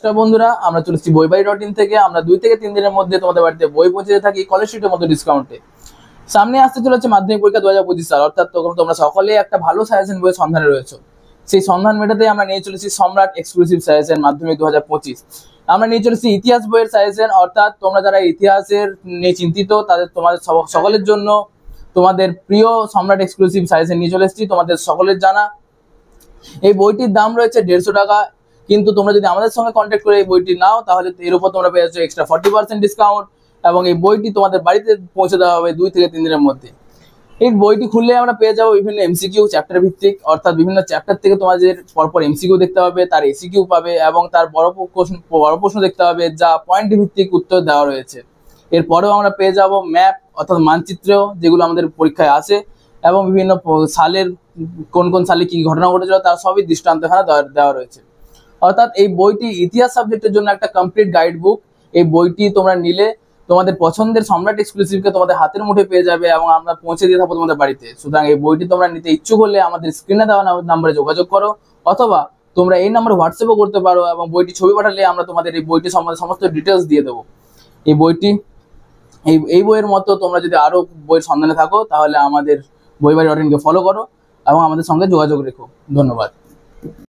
নমস্কার বন্ধুরা, আমরা চলেছি বইবাড়ি.in থেকে। আমরা 2 থেকে 3 দিনের মধ্যে তোমাদের বাড়িতে বই পৌঁছে থাকি কলেজ স্ট্রিটের মতো ডিসকাউন্টে। সামনে আসতে চলেছে মাধ্যমিক পরীক্ষা 2025 সাল, অর্থাৎ তোমরা সকলে একটা ভালো সাজেশন বইয়ের সন্ধানে রয়েছে। সেই সন্ধান মেটাতে আমরা নিয়ে চলেছি সম্রাট এক্সক্লুসিভ সাজেশন মাধ্যমিক 2025। আমরা নিয়ে চলেছি ইতিহাস বইয়ের সাজেশন, অর্থাৎ তোমরা যারা ইতিহাসের নিয়ে চিন্তিত তোমাদের সকলের জন্য তোমাদের প্রিয় সম্রাট এক্সক্লুসিভ সাজেশন নিয়ে চলে এসেছি। তোমাদের সকলের জানা এই বইটির দাম রয়েছে 150 টাকা, কিন্তু তোমরা যদি আমাদের সঙ্গে কন্ট্যাক্ট করে এই বইটি নাও তাহলে এর উপর তোমরা পেয়ে যাচ্ছ এক্সট্রা 40% ডিসকাউন্ট, এবং এই বইটি তোমাদের বাড়িতে পৌঁছে দেওয়া হবে 2 থেকে 3 দিনের মধ্যে। এই বইটি খুললে আমরা পেয়ে যাবো বিভিন্ন এমসিকিউ চ্যাপ্টার ভিত্তিক, অর্থাৎ বিভিন্ন চ্যাপ্টার থেকে তোমাদের পরপর এমসিকিউ দেখতে হবে, তার এসিকিউ পাবে এবং তার বড় প্রশ্ন দেখতে হবে যা পয়েন্ট ভিত্তিক উত্তর দেওয়া রয়েছে। এরপরেও আমরা পেয়ে যাব ম্যাপ অর্থাৎ মানচিত্র, যেগুলো আমাদের পরীক্ষায় আসে, এবং বিভিন্ন সালের কোন কোন সালে কি ঘটনা ঘটেছিল তার সবই দৃষ্টান্ত এখানে দেওয়া রয়েছে। অর্থাৎ এই বইটি ইতিহাস সাবজেক্টের জন্য একটা কমপ্লিট গাইড বুক। এই বইটি তোমরা নিলে তোমাদের পছন্দের সম্রাট এক্সক্লুসিভকে তোমাদের হাতের মুঠে পেয়ে যাবে এবং আমরা পৌঁছে দিয়ে থাকবো তোমাদের বাড়িতে। সুতরাং এই বইটি তোমরা নিতে ইচ্ছুক হলে আমাদের স্ক্রিনে দেওয়া নাম্বারে যোগাযোগ করো, অথবা তোমরা এই নাম্বারে হোয়াটসঅ্যাপও করতে পারো, এবং বইটি ছবি পাঠালে আমরা তোমাদের এই বইটি সম্বন্ধে সমস্ত ডিটেলস দিয়ে দেবো। এই বইটি এই বইয়ের মতো তোমরা যদি আরও বইয়ের সন্ধানে থাকো তাহলে আমাদের বইবাড়ি.in কে ফলো করো এবং আমাদের সঙ্গে যোগাযোগ রেখো। ধন্যবাদ।